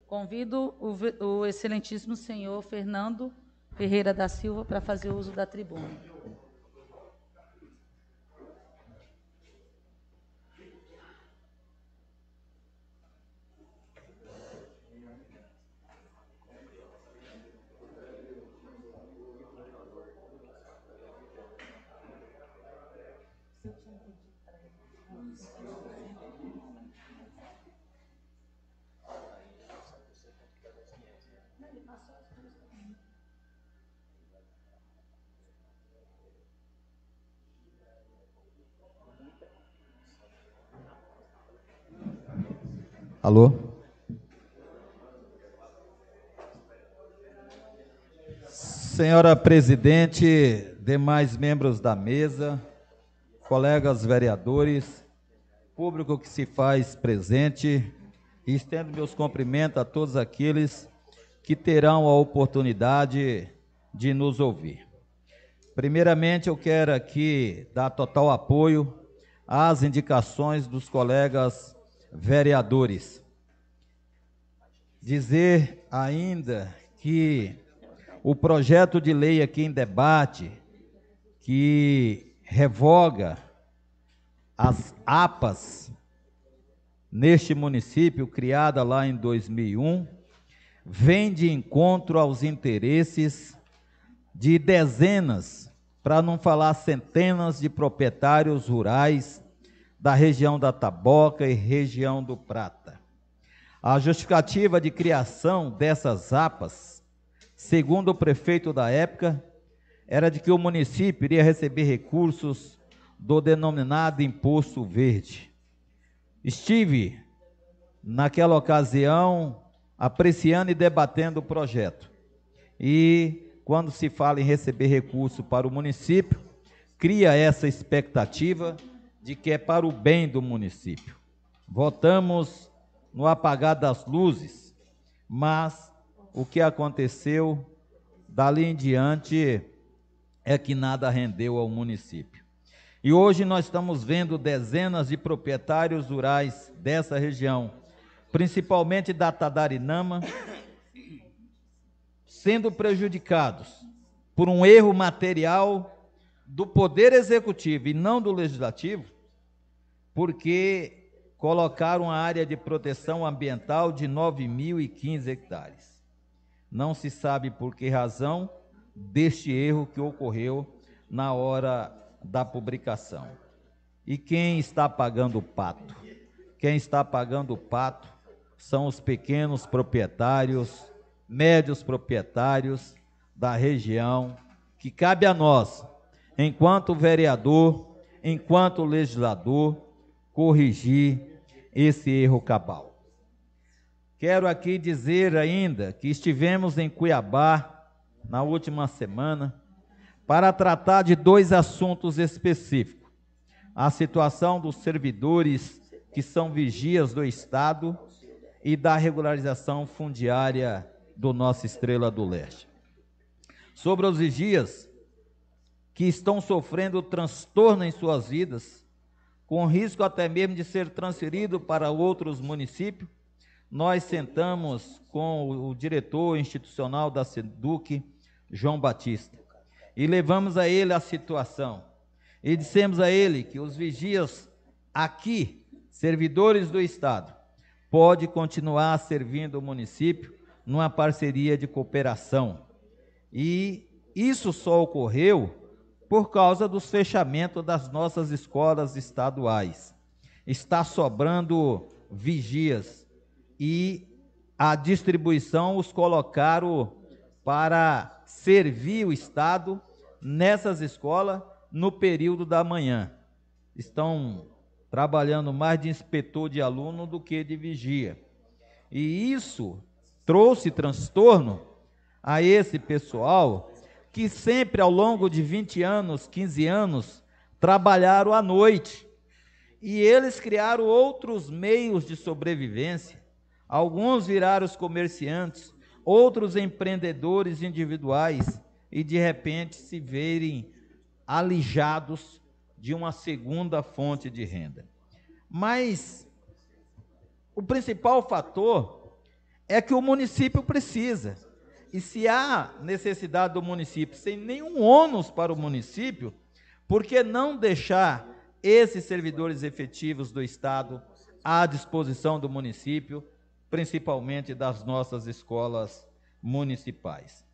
Convido o excelentíssimo senhor Fernando Ferreira da Silva para fazer uso da tribuna. Alô? Senhora presidente, demais membros da mesa, colegas vereadores, público que se faz presente, estendo meus cumprimentos a todos aqueles que terão a oportunidade de nos ouvir. Primeiramente, eu quero aqui dar total apoio às indicações dos colegas vereadores. Dizer ainda que o projeto de lei aqui em debate, que revoga as APAs neste município, criada lá em 2001, vem de encontro aos interesses de dezenas, para não falar centenas de proprietários rurais da região da Taboca e região do Prata. A justificativa de criação dessas APAs, segundo o prefeito da época, era de que o município iria receber recursos do denominado Imposto Verde. Estive, naquela ocasião, apreciando e debatendo o projeto. E, quando se fala em receber recurso para o município, cria essa expectativa de que é para o bem do município. Votamos no apagar das luzes, mas o que aconteceu dali em diante é que nada rendeu ao município. E hoje nós estamos vendo dezenas de proprietários rurais dessa região, principalmente da Tadarinama, sendo prejudicados por um erro material do Poder Executivo e não do Legislativo, porque colocaram a área de proteção ambiental de 9.015 hectares. Não se sabe por que razão deste erro que ocorreu na hora da publicação. E quem está pagando o pato? Quem está pagando o pato são os pequenos proprietários, médios proprietários da região, que cabe a nós, enquanto vereador, enquanto legislador, corrigir esse erro cabal. Quero aqui dizer ainda que estivemos em Cuiabá na última semana para tratar de dois assuntos específicos: a situação dos servidores que são vigias do Estado e da regularização fundiária do nosso Estrela do Leste. Sobre os vigias que estão sofrendo transtorno em suas vidas, com risco até mesmo de ser transferido para outros municípios, nós sentamos com o diretor institucional da SEDUC, João Batista, e levamos a ele a situação. E dissemos a ele que os vigias aqui, servidores do Estado, pode continuar servindo o município numa parceria de cooperação. E isso só ocorreu por causa dos fechamentos das nossas escolas estaduais. Está sobrando vigias e a distribuição os colocaram para servir o Estado nessas escolas no período da manhã. Estão trabalhando mais de inspetor de aluno do que de vigia. E isso trouxe transtorno a esse pessoal que sempre ao longo de 20 anos, 15 anos, trabalharam à noite. E eles criaram outros meios de sobrevivência. Alguns viraram os comerciantes, outros empreendedores individuais, e de repente se verem alijados de uma segunda fonte de renda. Mas o principal fator é que o município precisa. E se há necessidade do município, sem nenhum ônus para o município, por que não deixar esses servidores efetivos do Estado à disposição do município, principalmente das nossas escolas municipais?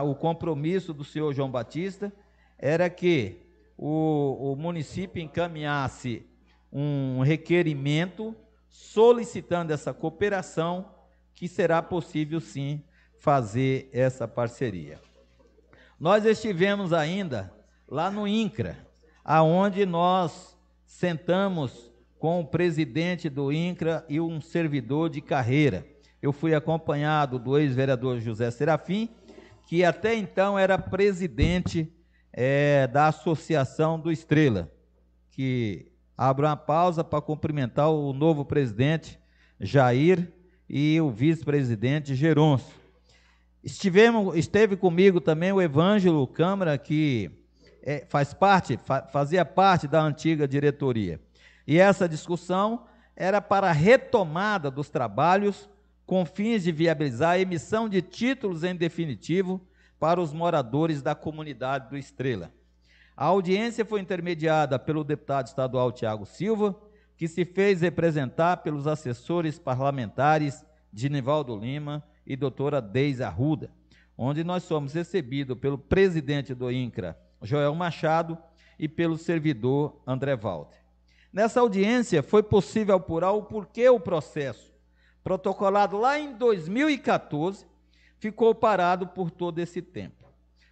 O compromisso do senhor João Batista era que o município encaminhasse um requerimento solicitando essa cooperação, que será possível sim fazer essa parceria. Nós estivemos ainda lá no INCRA, aonde nós sentamos com o presidente do INCRA e um servidor de carreira. Eu fui acompanhado do ex-vereador José Serafim, que até então era presidente da Associação do Estrela, que abro uma pausa para cumprimentar o novo presidente Jair e o vice-presidente Geronço. Esteve comigo também o Evângelo Câmara, que fazia parte da antiga diretoria. E essa discussão era para a retomada dos trabalhos com fins de viabilizar a emissão de títulos em definitivo para os moradores da comunidade do Estrela. A audiência foi intermediada pelo deputado estadual Tiago Silva, que se fez representar pelos assessores parlamentares Dinivaldo Lima e doutora Deise Arruda, onde nós somos recebidos pelo presidente do INCRA, Joel Machado, e pelo servidor André Walter. Nessa audiência foi possível apurar o porquê o processo, protocolado lá em 2014, ficou parado por todo esse tempo.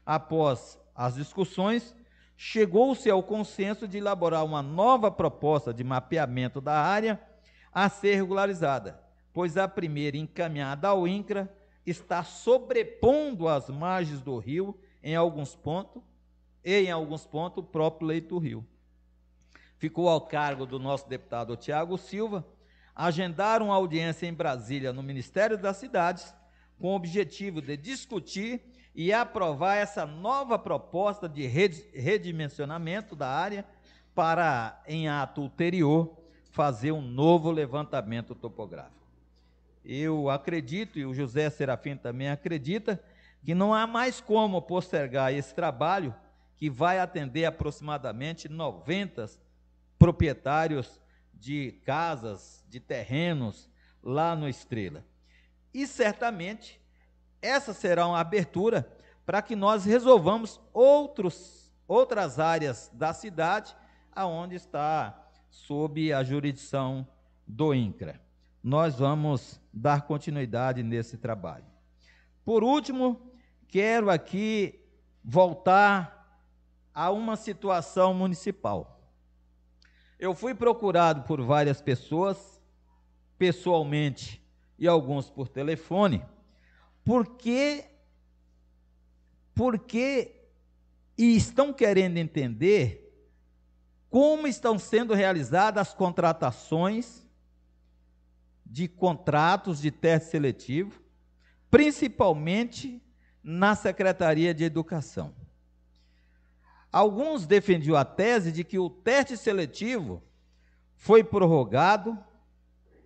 Após as discussões, chegou-se ao consenso de elaborar uma nova proposta de mapeamento da área a ser regularizada, pois a primeira encaminhada ao INCRA está sobrepondo as margens do rio em alguns pontos, o próprio leito do rio. Ficou ao cargo do nosso deputado Tiago Silva agendar uma audiência em Brasília no Ministério das Cidades, com o objetivo de discutir e aprovar essa nova proposta de redimensionamento da área para, em ato ulterior, fazer um novo levantamento topográfico. Eu acredito, e o José Serafim também acredita, que não há mais como postergar esse trabalho, que vai atender aproximadamente 90 proprietários de casas, de terrenos lá no Estrela. E certamente essa será uma abertura para que nós resolvamos outras áreas da cidade aonde está sob a jurisdição do INCRA. Nós vamos dar continuidade nesse trabalho. Por último, quero aqui voltar a uma situação municipal. Eu fui procurado por várias pessoas, pessoalmente e alguns por telefone, porque estão querendo entender como estão sendo realizadas as contratações de contratos de teste seletivo, principalmente na Secretaria de Educação. Alguns defendiam a tese de que o teste seletivo foi prorrogado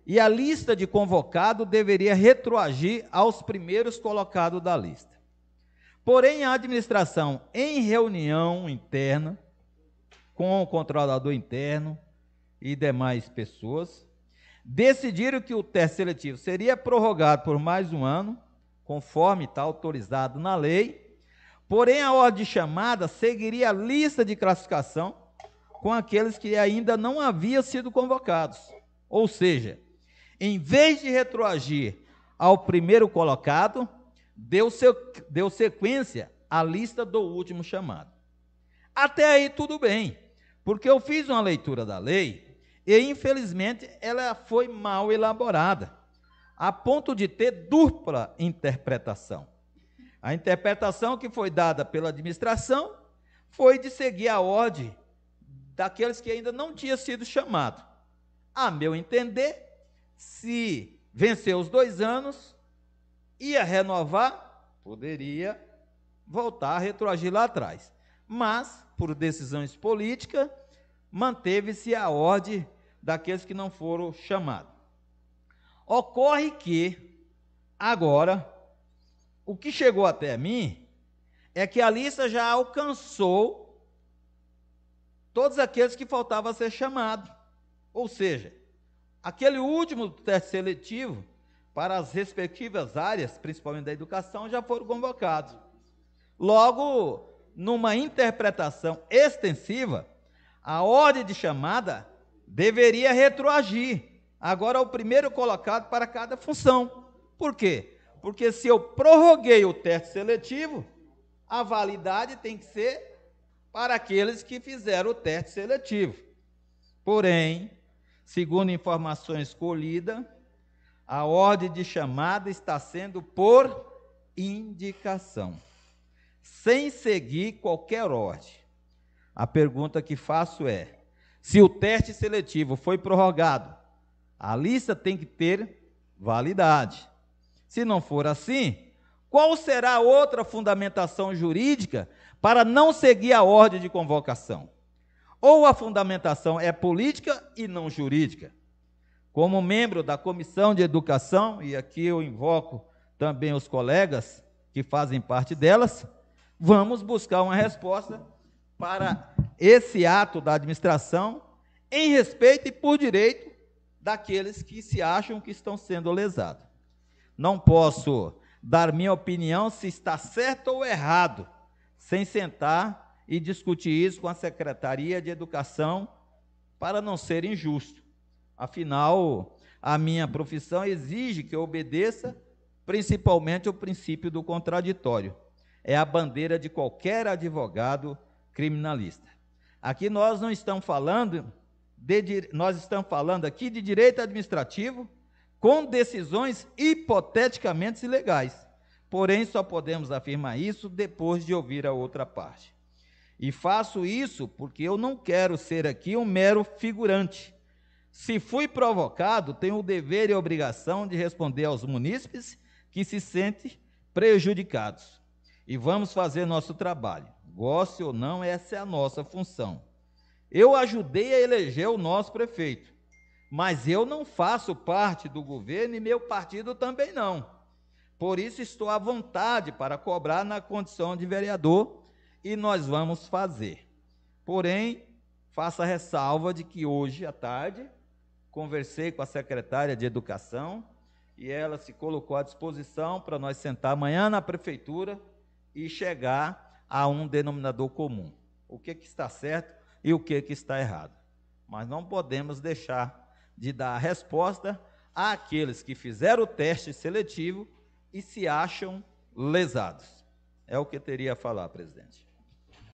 e a lista de convocado deveria retroagir aos primeiros colocados da lista. Porém, a administração, em reunião interna, com o controlador interno e demais pessoas, decidiram que o teste seletivo seria prorrogado por mais um ano, conforme está autorizado na lei. Porém, a ordem de chamada seguiria a lista de classificação com aqueles que ainda não haviam sido convocados. Ou seja, em vez de retroagir ao primeiro colocado, deu sequência à lista do último chamado. Até aí tudo bem, porque eu fiz uma leitura da lei e, infelizmente, ela foi mal elaborada, a ponto de ter dupla interpretação. A interpretação que foi dada pela administração foi de seguir a ordem daqueles que ainda não tinham sido chamados. A meu entender, se vencer os 2 anos, ia renovar, poderia voltar a retroagir lá atrás. Mas, por decisões políticas, manteve-se a ordem daqueles que não foram chamados. Ocorre que, Agora, o que chegou até mim é que a lista já alcançou todos aqueles que faltavam ser chamados. Ou seja, aquele último teste seletivo para as respectivas áreas, principalmente da educação, já foram convocados. Logo, numa interpretação extensiva, a ordem de chamada deveria retroagir. Agora, o primeiro colocado para cada função. Por quê? Porque se eu prorroguei o teste seletivo, a validade tem que ser para aqueles que fizeram o teste seletivo. Porém, segundo informações colhidas, a ordem de chamada está sendo por indicação, sem seguir qualquer ordem. A pergunta que faço é: se o teste seletivo foi prorrogado, a lista tem que ter validade. Se não for assim, qual será a outra fundamentação jurídica para não seguir a ordem de convocação? Ou a fundamentação é política e não jurídica? Como membro da Comissão de Educação, e aqui eu invoco também os colegas que fazem parte delas, vamos buscar uma resposta para esse ato da administração em respeito e por direito daqueles que se acham que estão sendo lesados. Não posso dar minha opinião se está certo ou errado, sem sentar e discutir isso com a Secretaria de Educação, para não ser injusto. Afinal, a minha profissão exige que eu obedeça principalmente o princípio do contraditório. É a bandeira de qualquer advogado criminalista. Aqui nós não estamos falando nós estamos falando aqui de direito administrativo com decisões hipoteticamente ilegais. Porém, só podemos afirmar isso depois de ouvir a outra parte. E faço isso porque eu não quero ser aqui um mero figurante. Se fui provocado, tenho o dever e a obrigação de responder aos munícipes que se sentem prejudicados. E vamos fazer nosso trabalho. Goste ou não, essa é a nossa função. Eu ajudei a eleger o nosso prefeito, mas eu não faço parte do governo e meu partido também não. Por isso estou à vontade para cobrar na condição de vereador e nós vamos fazer. Porém, faço a ressalva de que hoje à tarde conversei com a secretária de Educação e ela se colocou à disposição para nós sentar amanhã na prefeitura e chegar a um denominador comum. O que está certo e o que está errado. Mas não podemos deixar de dar a resposta àqueles que fizeram o teste seletivo e se acham lesados. É o que teria a falar, presidente.